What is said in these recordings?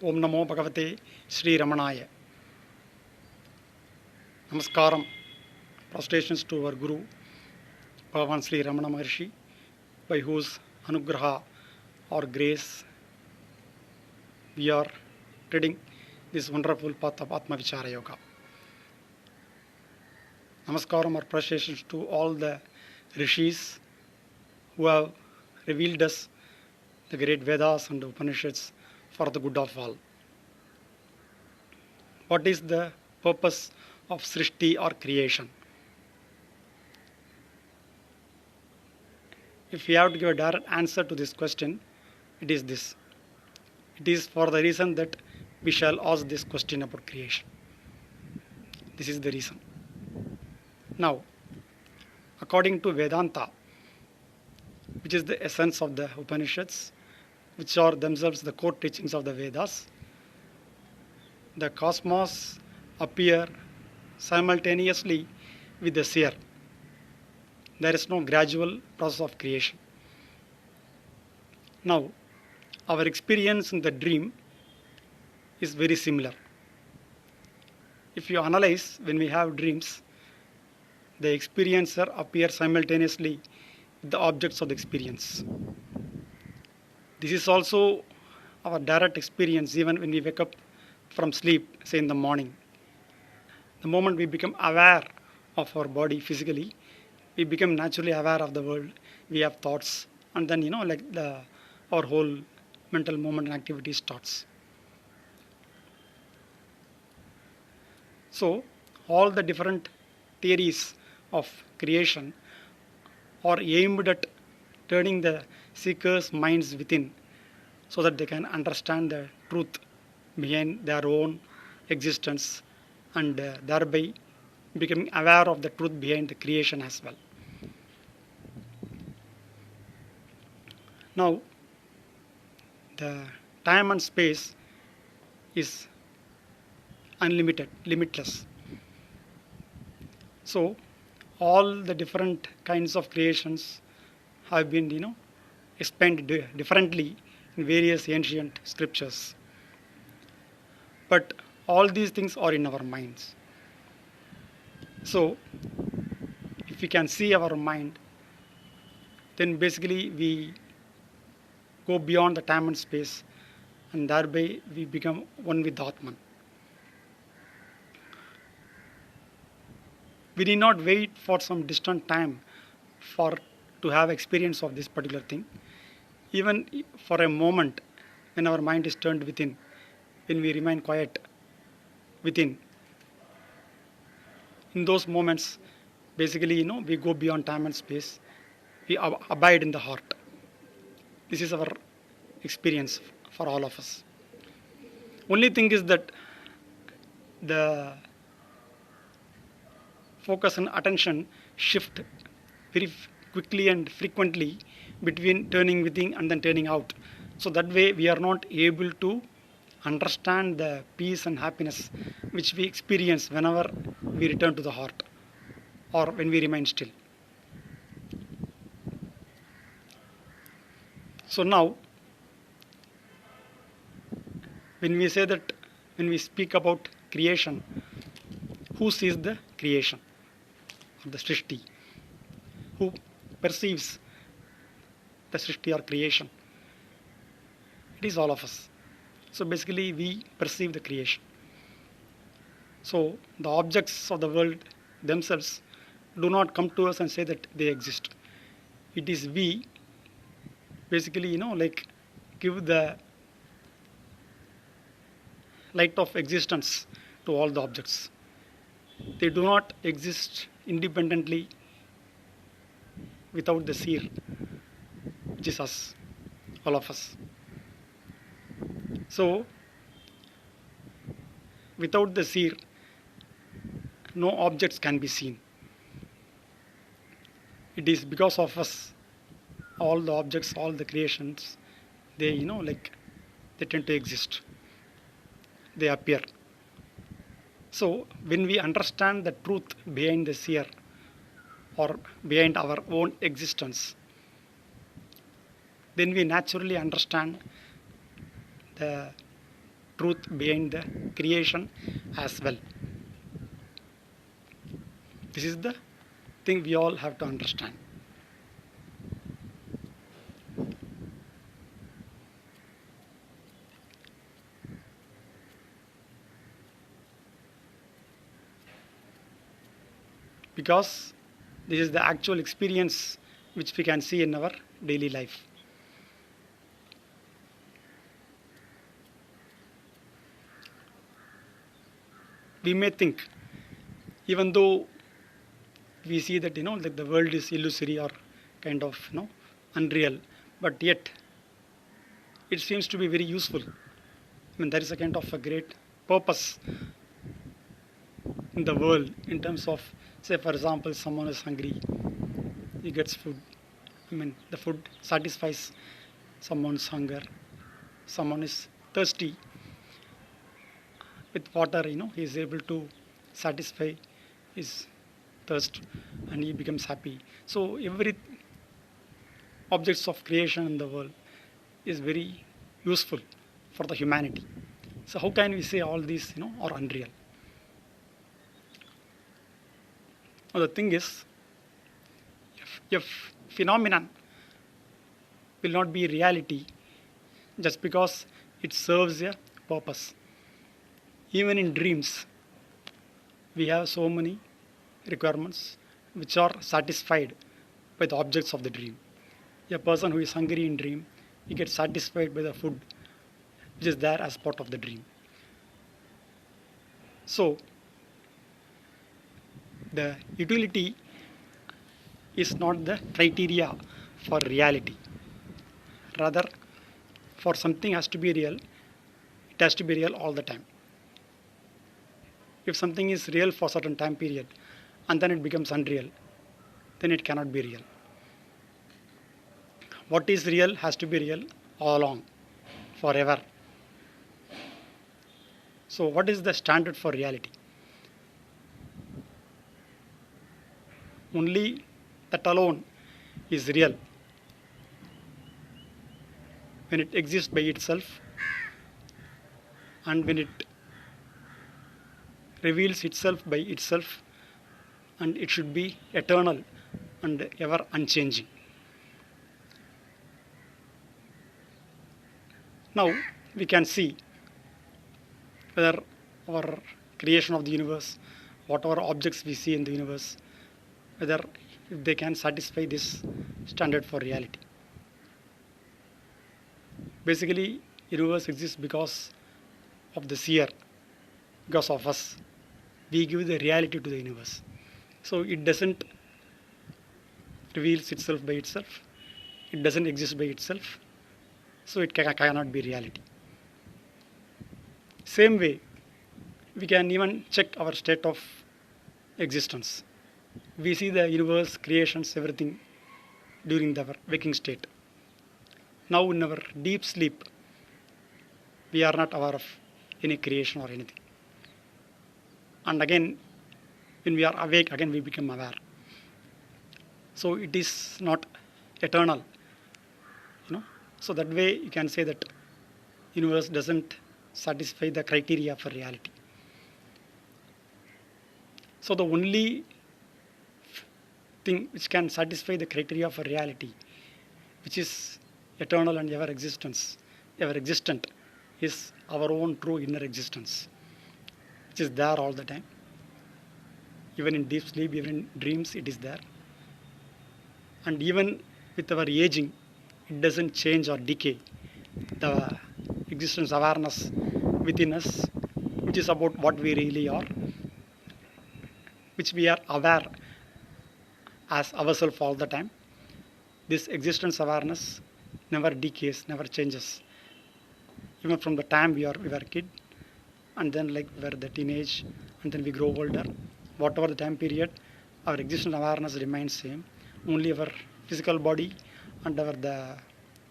Om Namo Bhagavate Sri Ramanaaya. Namaskaram. Prostrations to our Guru, Bhagavan Sri Ramana Maharshi, by whose anugraha or grace we are treading this wonderful path of Atma Vichara Yoga. Namaskaram or prostrations to all the rishis who have revealed us the great Vedas and Upanishads for the good of all. What is the purpose of Shrishti or creation? If we have to give a direct answer to this question, it is this. It is for the reason that we shall ask this question about creation. This is the reason. Now, according to Vedanta, which is the essence of the Upanishads, which are themselves the core teachings of the Vedas, the cosmos appear simultaneously with the seer. There is no gradual process of creation. Now, our experience in the dream is very similar. If you analyze, when we have dreams, the experiencer appears simultaneously with the objects of the experience. This is also our direct experience even when we wake up from sleep, say in the morning. The moment we become aware of our body physically, we become naturally aware of the world. We have thoughts, and then our whole mental movement and activity starts. So all the different theories of creation are aimed at turning the seekers' minds within so that they can understand the truth behind their own existence and thereby becoming aware of the truth behind the creation as well. Now, the time and space is unlimited, limitless. So, all the different kinds of creations have been, explained differently in various ancient scriptures. But all these things are in our minds. So, if we can see our mind, then basically we go beyond the time and space, and thereby we become one with Atman. We need not wait for some distant time to have experience of this particular thing. Even for a moment, when our mind is turned within, when we remain quiet within, in those moments, basically, we go beyond time and space. We abide in the heart. This is our experience for all of us. Only thing is that the focus and attention shift very quickly and frequently between turning within and then turning out. So that way we are not able to understand the peace and happiness which we experience whenever we return to the heart or when we remain still. So now, when we speak about creation, who sees the creation or the Shrishti? Who perceives the Shrishti or creation? It is all of us. So basically we perceive the creation. So the objects of the world themselves do not come to us and say that they exist. It is we basically, give the light of existence to all the objects. They do not exist independently without the seer, which is us, all of us. So, without the seer, no objects can be seen. It is because of us, all the objects, all the creations, they, they tend to exist. They appear. So, when we understand the truth behind the seer or behind our own existence, then we naturally understand the truth behind the creation as well. This is the thing we all have to understand. Because this is the actual experience which we can see in our daily life. We may think, even though we see that like the world is illusory or kind of unreal, but yet it seems to be very useful. I mean, there is a kind of a great purpose in the world in terms of, say for example, someone is hungry, he gets food. I mean, the food satisfies someone's hunger. Someone is thirsty, with water he is able to satisfy his thirst and he becomes happy. So every objects of creation in the world is very useful for the humanity. So how can we say all these are unreal? Now the thing is, if phenomenon will not be reality just because it serves a purpose. Even in dreams, we have so many requirements which are satisfied by the objects of the dream. A person who is hungry in dream, he gets satisfied by the food which is there as part of the dream. So, the utility is not the criteria for reality. Rather, for something has to be real, it has to be real all the time. If something is real for a certain time period and then it becomes unreal, then it cannot be real. What is real has to be real all along, forever. So what is the standard for reality? Only that alone is real when it exists by itself and when it reveals itself by itself, and it should be eternal and ever unchanging. Now we can see whether our creation of the universe, whatever objects we see in the universe, whether if they can satisfy this standard for reality. Basically, universe exists because of the seer, because of us. We give the reality to the universe. So it doesn't reveal itself by itself. It doesn't exist by itself. So it cannot be reality. Same way, we can even check our state of existence. We see the universe, creations, everything during our waking state. Now in our deep sleep, we are not aware of any creation or anything. And again, when we are awake, again we become aware. So it is not eternal. So that way you can say that universe doesn't satisfy the criteria for reality. So the only thing which can satisfy the criteria for reality, which is eternal and ever existent, is our own true inner existence, which is there all the time. Even in deep sleep, even in dreams, it is there. And even with our aging, it doesn't change or decay. The existence awareness within us, which is about what we really are, which we are aware as ourselves all the time. This existence awareness never decays, never changes. Even from the time we were a kid, and then like we're the teenage, and then we grow older. Whatever the time period, our existence awareness remains same. Only our physical body and the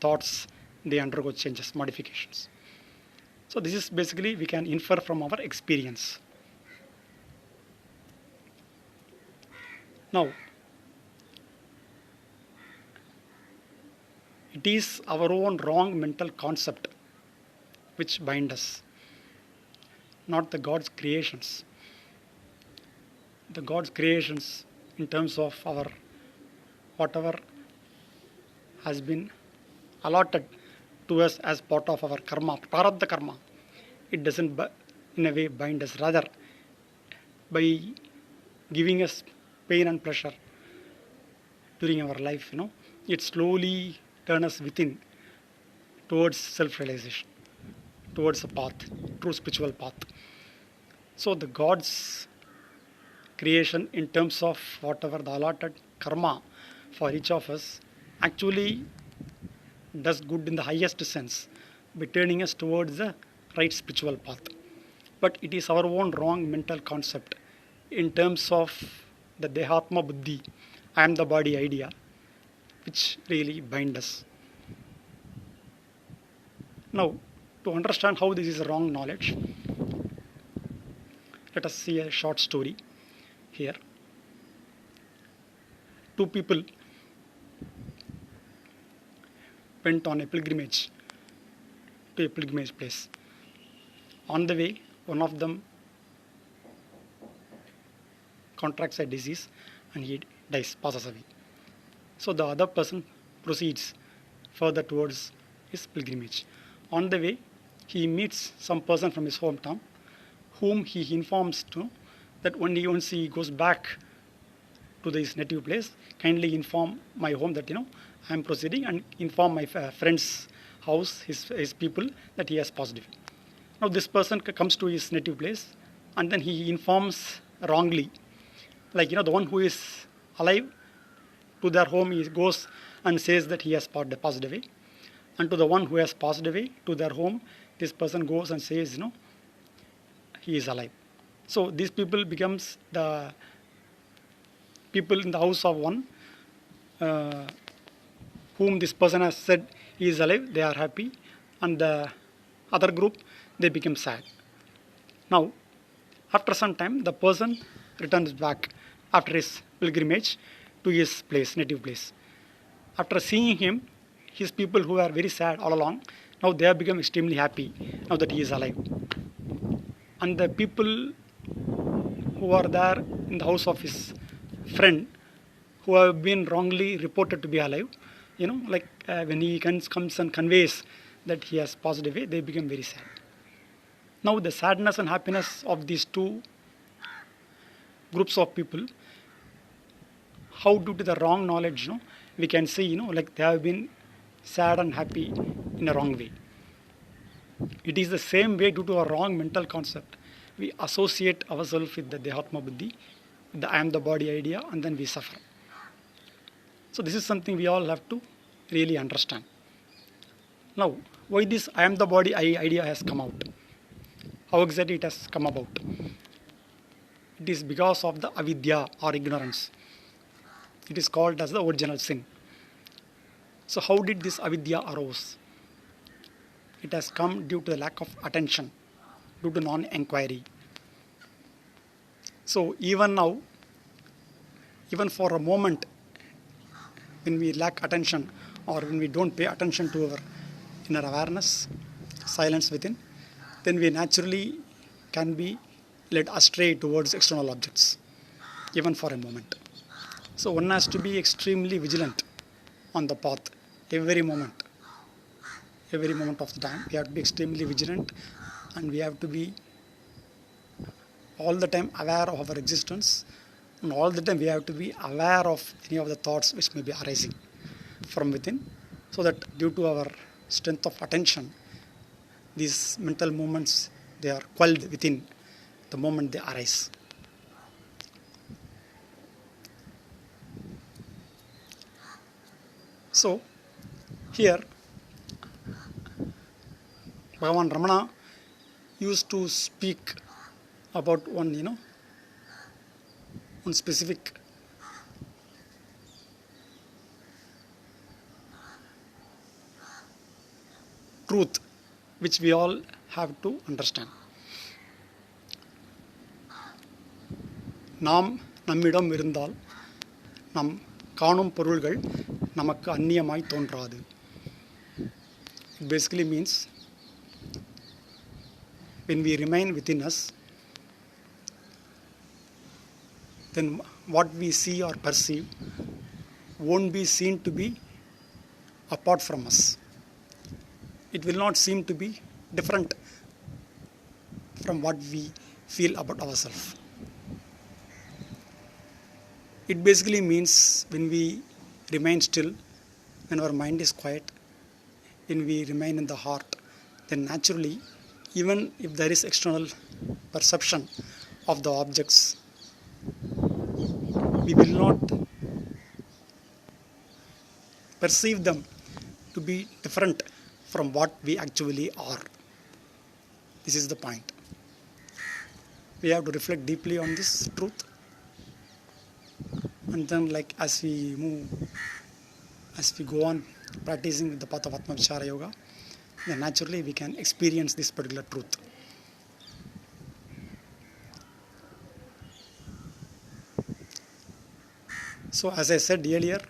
thoughts, they undergo changes, modifications. So this is basically we can infer from our experience. Now, it is our own wrong mental concept which bind us. not the God's creations. The God's creations in terms of our whatever has been allotted to us as part of our karma, prarabdha karma, it doesn't in a way bind us. Rather, by giving us pain and pleasure during our life, it slowly turns us within towards self-realization, towards a path, true spiritual path. So the God's creation in terms of whatever the allotted karma for each of us actually does good in the highest sense by turning us towards the right spiritual path. But it is our own wrong mental concept in terms of the Dehatma Buddhi, I am the body idea, which really bind us. Now, to understand how this is a wrong knowledge, let us see a short story here. Two people went on a pilgrimage to a pilgrimage place. On the way, one of them contracts a disease and he dies, passes away. So the other person proceeds further towards his pilgrimage. On the way, he meets some person from his hometown whom he informs to that once he goes back to his native place, kindly inform my home that I am proceeding, and inform my friend's house, his people, that he has passed away. Now this person comes to his native place and then he informs wrongly. Like the one who is alive, to their home he goes and says that he has passed away. And to the one who has passed away, to their home, this person goes and says, he is alive. So these people becomes the people in the house of one whom this person has said he is alive, they are happy, and the other group, they become sad. Now, after some time, the person returns back after his pilgrimage to his place, native place. After seeing him, his people who are very sad all along, now they have become extremely happy now that he is alive. And the people who are there in the house of his friend, who have been wrongly reported to be alive, when he comes and conveys that he has passed away, they become very sad. Now the sadness and happiness of these two groups of people, how due to the wrong knowledge, we can see, they have been sad and happy in a wrong way. It is the same way due to a wrong mental concept. We associate ourselves with the Dehatma Buddhi, with the I am the body idea, and then we suffer. So this is something we all have to really understand. Now, why this I am the body idea has come out? How exactly it has come about? It is because of the avidya or ignorance. It is called as the original sin. So how did this avidya arose? It has come due to the lack of attention, due to non-enquiry. So even now, even for a moment, when we lack attention or when we don't pay attention to our inner awareness, silence within, then we naturally can be led astray towards external objects, even for a moment. So one has to be extremely vigilant on the path every moment of the time. We have to be extremely vigilant, and we have to be all the time aware of our existence, and all the time we have to be aware of any of the thoughts which may be arising from within, so that due to our strength of attention, these mental movements, they are quelled within the moment they arise. So here Bhagavan Ramana used to speak about one specific truth which we all have to understand. நாம் நம்மிடம் இருந்தால் நம் காணும் பொருள்கள் நமக்கு அந்நியமாய் தோன்றாது. It basically means when we remain within us, then what we see or perceive won't be seen to be apart from us. It will not seem to be different from what we feel about ourselves. It basically means when we remain still, when our mind is quiet, when we remain in the heart, then naturally, even if there is external perception of the objects, we will not perceive them to be different from what we actually are. This is the point. We have to reflect deeply on this truth, and then as we go on practicing the path of Atma Vichara Yoga, then naturally we can experience this particular truth. So as I said earlier,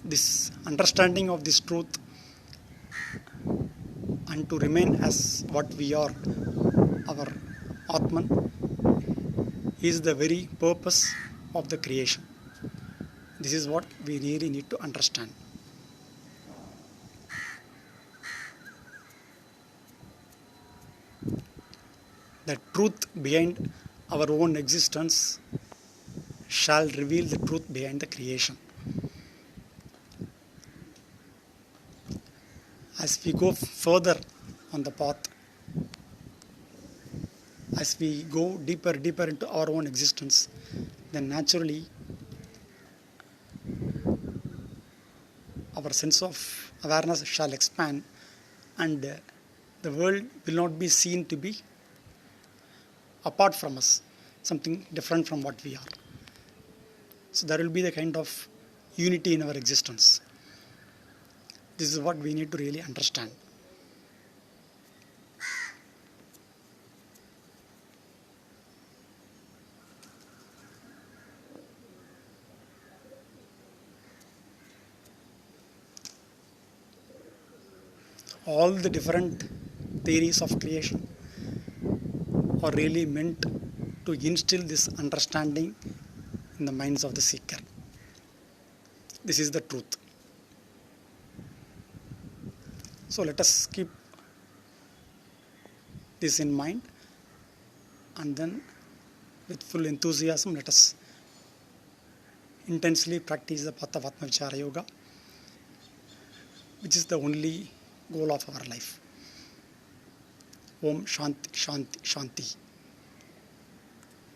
this understanding of this truth and to remain as what we are, our Atman, is the very purpose of the creation. This is what we really need to understand. The truth behind our own existence shall reveal the truth behind the creation. As we go further on the path, as we go deeper into our own existence, then naturally our sense of awareness shall expand, and the world will not be seen to be apart from us, something different from what we are. So there will be the kind of unity in our existence. This is what we need to really understand. All the different theories of creation are really meant to instill this understanding in the minds of the seeker. This is the truth. So let us keep this in mind, and then with full enthusiasm let us intensely practice the path of Atma Vichara Yoga, which is the only goal of our life. Om Shanti Shanti Shanti.